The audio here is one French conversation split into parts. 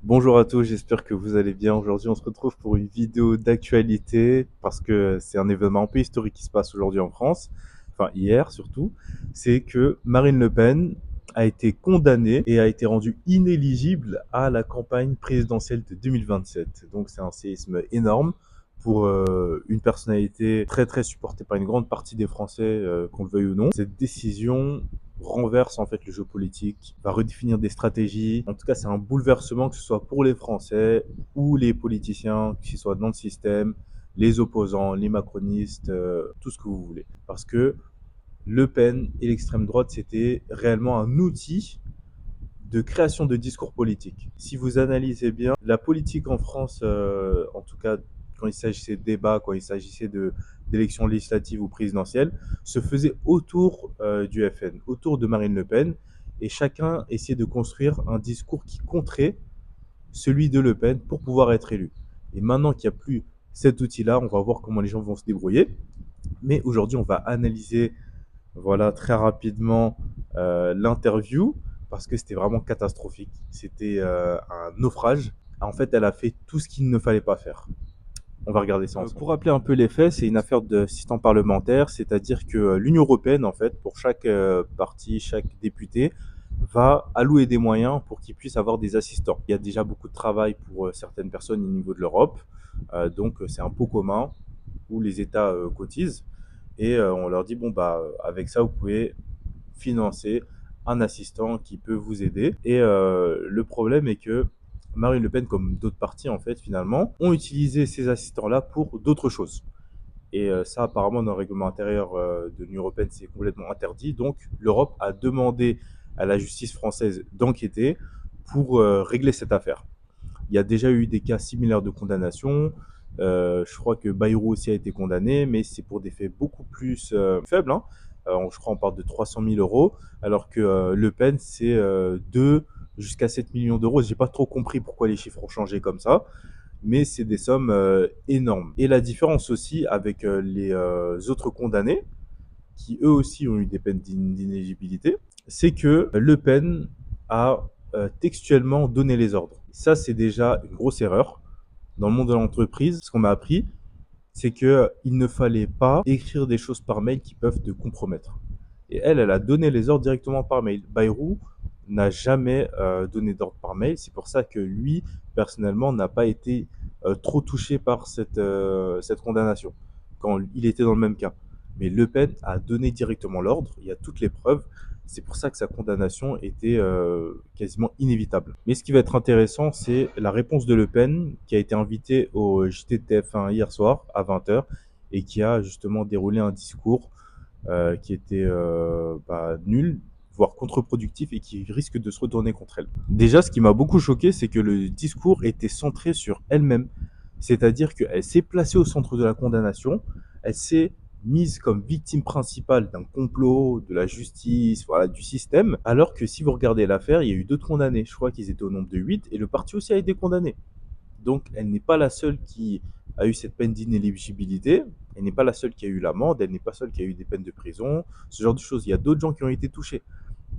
Bonjour à tous, j'espère que vous allez bien. Aujourd'hui, on se retrouve pour une vidéo d'actualité parce que c'est un événement un peu historique qui se passe aujourd'hui en France, enfin hier surtout. C'est que Marine Le Pen a été condamnée et a été rendue inéligible à la campagne présidentielle de 2027. Donc c'est un séisme énorme pour une personnalité très très supportée par une grande partie des Français, qu'on le veuille ou non. Cette décision renverse en fait le jeu politique, va redéfinir des stratégies. En tout cas, c'est un bouleversement, que ce soit pour les Français ou les politiciens, qu'ils soient dans le système, les opposants, les macronistes, tout ce que vous voulez. Parce que Le Pen et l'extrême droite, c'était réellement un outil de création de discours politiques. Si vous analysez bien, la politique en France, en tout cas quand il s'agissait de débats, quand il s'agissait d'élections législatives ou présidentielles, se faisait autour du FN, autour de Marine Le Pen, et chacun essayait de construire un discours qui contrait celui de Le Pen pour pouvoir être élu. Et maintenant qu'il n'y a plus cet outil-là, on va voir comment les gens vont se débrouiller. Mais aujourd'hui, on va analyser voilà, très rapidement l'interview parce que c'était vraiment catastrophique. C'était un naufrage. En fait, elle a fait tout ce qu'il ne fallait pas faire. On va regarder ça ensemble. Pour rappeler un peu les faits, c'est une affaire d'assistant parlementaire, c'est-à-dire que l'Union européenne, en fait, pour chaque parti, chaque député, va allouer des moyens pour qu'ils puissent avoir des assistants. Il y a déjà beaucoup de travail pour certaines personnes au niveau de l'Europe, donc c'est un pot commun où les États cotisent et on leur dit bon bah avec ça vous pouvez financer un assistant qui peut vous aider. Et le problème est que Marine Le Pen, comme d'autres partis en fait finalement, ont utilisé ces assistants-là pour d'autres choses. Et ça, apparemment, dans le règlement intérieur de l'Union européenne, c'est complètement interdit. Donc, l'Europe a demandé à la justice française d'enquêter pour régler cette affaire. Il y a déjà eu des cas similaires de condamnation. Je crois que Bayrou aussi a été condamné, mais c'est pour des faits beaucoup plus faibles. Hein. Je crois qu'on parle de 300 000 euros, alors que Le Pen, c'est 2 jusqu'à 7 millions d'euros. J'ai pas trop compris pourquoi les chiffres ont changé comme ça, mais c'est des sommes énormes. Et la différence aussi avec les autres condamnés, qui eux aussi ont eu des peines d'inéligibilité, c'est que Le Pen a textuellement donné les ordres. Ça, c'est déjà une grosse erreur. Dans le monde de l'entreprise, ce qu'on m'a appris, c'est qu'il ne fallait pas écrire des choses par mail qui peuvent te compromettre. Et elle a donné les ordres directement par mail. Bayrou n'a jamais donné d'ordre par mail. C'est pour ça que lui, personnellement, n'a pas été trop touché par cette condamnation, quand il était dans le même cas. Mais Le Pen a donné directement l'ordre, il y a toutes les preuves. C'est pour ça que sa condamnation était quasiment inévitable. Mais ce qui va être intéressant, c'est la réponse de Le Pen, qui a été invitée au JT de TF1 hier soir à 20h et qui a justement déroulé un discours qui était nul, voire contre-productif et qui risque de se retourner contre elle. Déjà, ce qui m'a beaucoup choqué, c'est que le discours était centré sur elle-même. C'est-à-dire qu'elle s'est placée au centre de la condamnation, elle s'est mise comme victime principale d'un complot, de la justice, voilà, du système, alors que si vous regardez l'affaire, il y a eu 2 condamnés. Je crois qu'ils étaient au nombre de 8 et le parti aussi a été condamné. Donc, elle n'est pas la seule qui a eu cette peine d'inéligibilité. Elle n'est pas la seule qui a eu l'amende. Elle n'est pas seule qui a eu des peines de prison. Ce genre de choses. Il y a d'autres gens qui ont été touchés.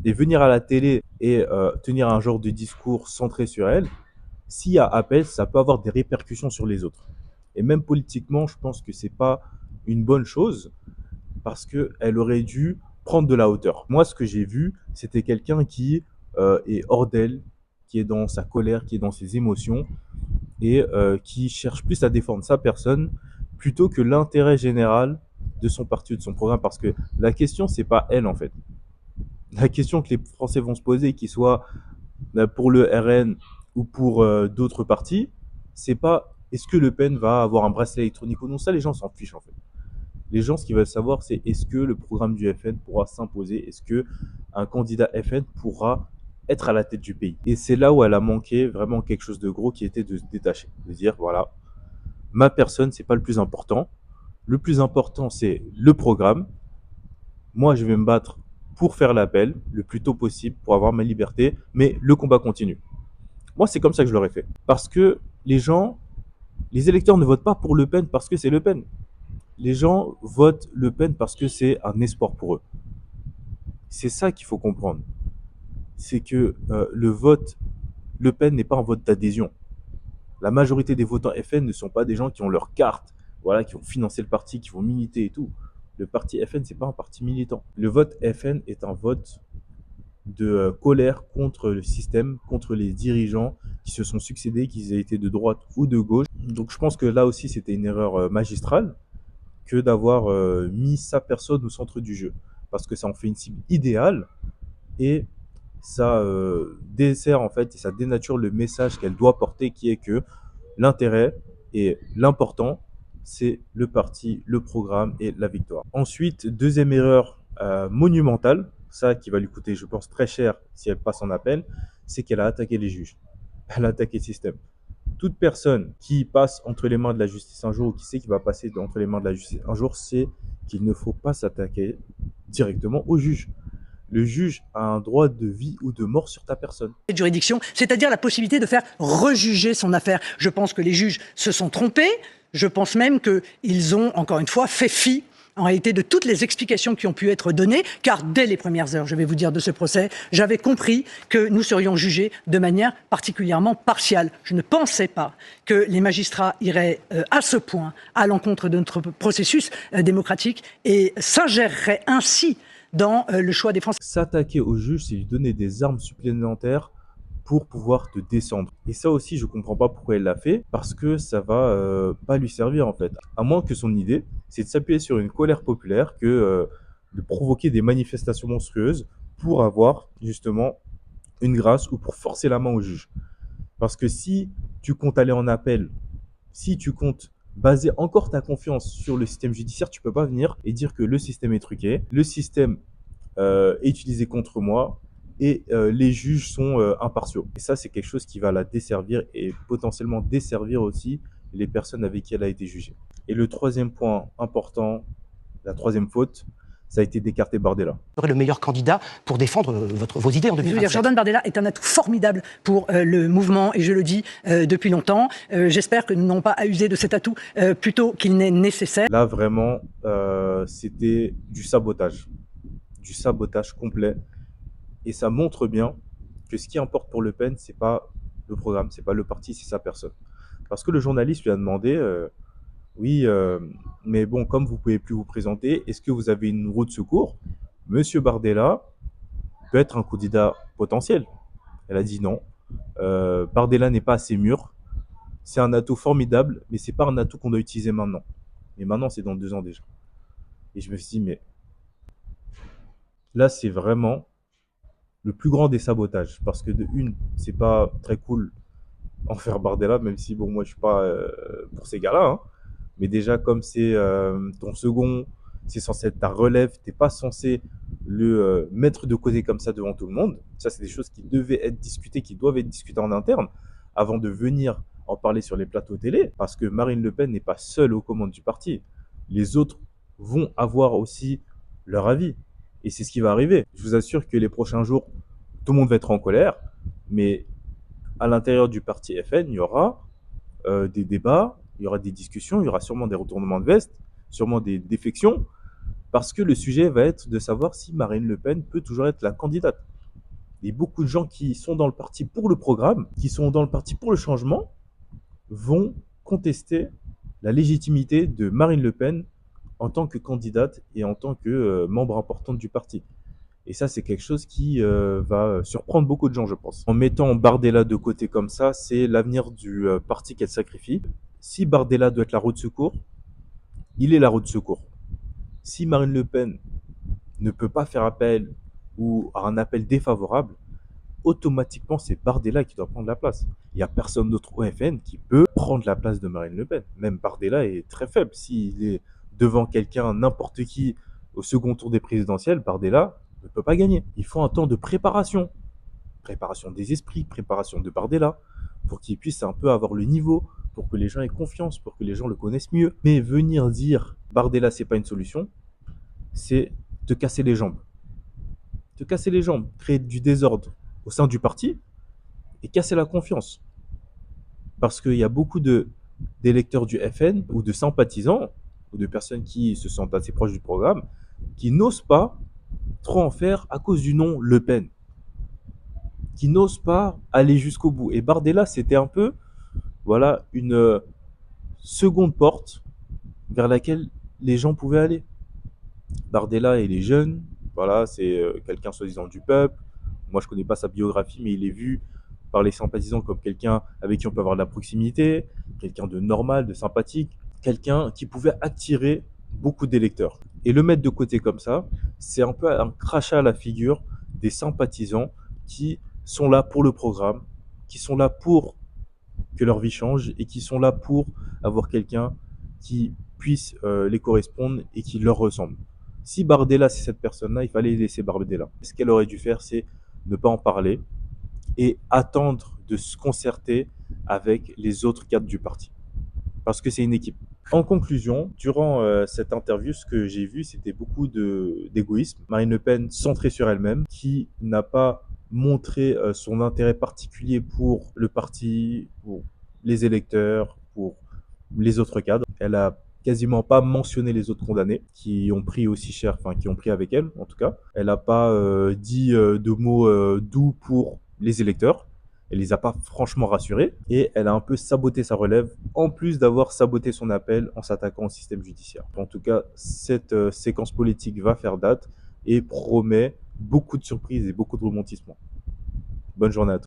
Et venir à la télé et tenir un genre de discours centré sur elle, s'il y a appel, ça peut avoir des répercussions sur les autres. Et même politiquement, je pense que c'est pas une bonne chose parce qu'elle aurait dû prendre de la hauteur. Moi, ce que j'ai vu, c'était quelqu'un qui est hors d'elle, qui est dans sa colère, qui est dans ses émotions et qui cherche plus à défendre sa personne plutôt que l'intérêt général de son parti ou de son programme. Parce que la question, c'est pas elle en fait. La question que les Français vont se poser, qu'ils soient pour le RN ou pour d'autres partis, c'est pas est-ce que Le Pen va avoir un bracelet électronique ou non. Ça, les gens s'en fichent en fait. Les gens, ce qu'ils veulent savoir, c'est est-ce que le programme du FN pourra s'imposer. Est-ce que un candidat FN pourra être à la tête du pays. Et c'est là où elle a manqué vraiment quelque chose de gros qui était de se détacher, de dire voilà, ma personne, c'est pas le plus important. Le plus important, c'est le programme. Moi, je vais me battre pour faire l'appel le plus tôt possible, pour avoir ma liberté, mais le combat continue. Moi, c'est comme ça que je l'aurais fait. Parce que les gens, les électeurs ne votent pas pour Le Pen parce que c'est Le Pen. Les gens votent Le Pen parce que c'est un espoir pour eux. C'est ça qu'il faut comprendre. C'est que le vote Le Pen n'est pas un vote d'adhésion. La majorité des votants FN ne sont pas des gens qui ont leur carte, voilà, qui vont financer le parti, qui vont militer et tout. Le parti FN, c'est pas un parti militant. Le vote FN est un vote de colère contre le système, contre les dirigeants qui se sont succédés, qu'ils aient été de droite ou de gauche. Donc je pense que là aussi, c'était une erreur magistrale que d'avoir mis sa personne au centre du jeu. Parce que ça en fait une cible idéale et ça dessert en fait et ça dénature le message qu'elle doit porter qui est que l'intérêt et l'important c'est le parti, le programme et la victoire. Ensuite, deuxième erreur monumentale, ça qui va lui coûter je pense très cher si elle passe en appel, c'est qu'elle a attaqué les juges, elle a attaqué le système. Toute personne qui passe entre les mains de la justice un jour ou qui sait qu'il va passer entre les mains de la justice un jour sait qu'il ne faut pas s'attaquer directement au juge. Le juge a un droit de vie ou de mort sur ta personne. Juridiction, c'est-à-dire la possibilité de faire rejuger son affaire. Je pense que les juges se sont trompés. Je pense même qu'ils ont, encore une fois, fait fi en réalité de toutes les explications qui ont pu être données, car dès les premières heures, je vais vous dire, de ce procès, j'avais compris que nous serions jugés de manière particulièrement partiale. Je ne pensais pas que les magistrats iraient à ce point à l'encontre de notre processus démocratique et s'ingéreraient ainsi dans le choix des Français. S'attaquer au juge, c'est lui donner des armes supplémentaires pour pouvoir te descendre. Et ça aussi, je comprends pas pourquoi elle l'a fait, parce que ça va pas lui servir en fait. À moins que son idée, c'est de s'appuyer sur une colère populaire, de provoquer des manifestations monstrueuses pour avoir justement une grâce ou pour forcer la main au juge. Parce que si tu comptes aller en appel, si tu comptes baser encore ta confiance sur le système judiciaire, tu peux pas venir et dire que le système est truqué, le système est utilisé contre moi et les juges sont impartiaux. Et ça, c'est quelque chose qui va la desservir et potentiellement desservir aussi les personnes avec qui elle a été jugée. Et le troisième point important, la troisième faute, ça a été d'écarter Bardella. Le meilleur candidat pour défendre vos idées en 2027. Jordan Bardella est un atout formidable pour le mouvement et je le dis depuis longtemps. J'espère que nous n'avons pas à user de cet atout plutôt qu'il n'est nécessaire. Là, vraiment, c'était du sabotage complet. Et ça montre bien que ce qui importe pour Le Pen, c'est pas le programme, c'est pas le parti, c'est sa personne. Parce que le journaliste lui a demandé oui, mais bon, comme vous pouvez plus vous présenter, est-ce que vous avez une roue de secours? Monsieur Bardella peut être un candidat potentiel. Elle a dit non. Bardella n'est pas assez mûr. C'est un atout formidable, mais c'est pas un atout qu'on doit utiliser maintenant. Mais maintenant, c'est dans 2 ans déjà. Et je me suis dit, mais là, c'est vraiment le plus grand des sabotages. Parce que de une, c'est pas très cool en faire Bardella, même si, bon, moi, je suis pas pour ces gars-là. Hein. Mais déjà, comme c'est ton second, c'est censé être ta relève, t'es pas censé le mettre de côté comme ça devant tout le monde. Ça, c'est des choses qui devaient être discutées, qui doivent être discutées en interne avant de venir en parler sur les plateaux télé, parce que Marine Le Pen n'est pas seule aux commandes du parti. Les autres vont avoir aussi leur avis. Et c'est ce qui va arriver. Je vous assure que les prochains jours, tout le monde va être en colère, mais à l'intérieur du parti FN, il y aura des débats, il y aura des discussions, il y aura sûrement des retournements de veste, sûrement des défections, parce que le sujet va être de savoir si Marine Le Pen peut toujours être la candidate. Et beaucoup de gens qui sont dans le parti pour le programme, qui sont dans le parti pour le changement, vont contester la légitimité de Marine Le Pen en tant que candidate et en tant que membre important du parti. Et ça, c'est quelque chose qui va surprendre beaucoup de gens, je pense. En mettant Bardella de côté comme ça, c'est l'avenir du parti qu'elle sacrifie. Si Bardella doit être la roue de secours, il est la roue de secours. Si Marine Le Pen ne peut pas faire appel ou a un appel défavorable, automatiquement, c'est Bardella qui doit prendre la place. Il n'y a personne d'autre au FN qui peut prendre la place de Marine Le Pen. Même Bardella est très faible. S'il est devant quelqu'un, n'importe qui, au second tour des présidentielles, Bardella ne peut pas gagner. Il faut un temps de préparation. Préparation des esprits, préparation de Bardella, pour qu'il puisse un peu avoir le niveau, pour que les gens aient confiance, pour que les gens le connaissent mieux. Mais venir dire Bardella, c'est pas une solution, c'est te casser les jambes. Te casser les jambes, créer du désordre au sein du parti et casser la confiance. Parce qu'il y a beaucoup d'électeurs du FN ou de sympathisants ou de personnes qui se sentent assez proches du programme qui n'osent pas trop en faire à cause du nom Le Pen. qui n'osent pas aller jusqu'au bout. Et Bardella, c'était un peu, voilà, une seconde porte vers laquelle les gens pouvaient aller. Bardella, il est jeune, voilà, c'est quelqu'un soi-disant du peuple. Moi, je connais pas sa biographie, mais il est vu par les sympathisants comme quelqu'un avec qui on peut avoir de la proximité, quelqu'un de normal, de sympathique, quelqu'un qui pouvait attirer beaucoup d'électeurs. Et le mettre de côté comme ça, c'est un peu un crachat à la figure des sympathisants qui sont là pour le programme, qui sont là pour que leur vie change et qui sont là pour avoir quelqu'un qui puisse les correspondre et qui leur ressemble. Si Bardella, c'est cette personne-là, il fallait laisser Bardella. Ce qu'elle aurait dû faire, c'est ne pas en parler et attendre de se concerter avec les autres cadres du parti. Parce que c'est une équipe. En conclusion, durant cette interview, ce que j'ai vu, c'était beaucoup d'égoïsme. Marine Le Pen centrée sur elle-même, qui n'a pas montré son intérêt particulier pour le parti, pour les électeurs, pour les autres cadres. Elle a quasiment pas mentionné les autres condamnés qui ont pris aussi cher, enfin qui ont pris avec elle en tout cas. Elle n'a pas dit de mots doux pour les électeurs. Elle les a pas franchement rassurés et elle a un peu saboté sa relève en plus d'avoir saboté son appel en s'attaquant au système judiciaire. En tout cas, cette séquence politique va faire date et promet beaucoup de surprises et beaucoup de rebondissements. Bonne journée à tous.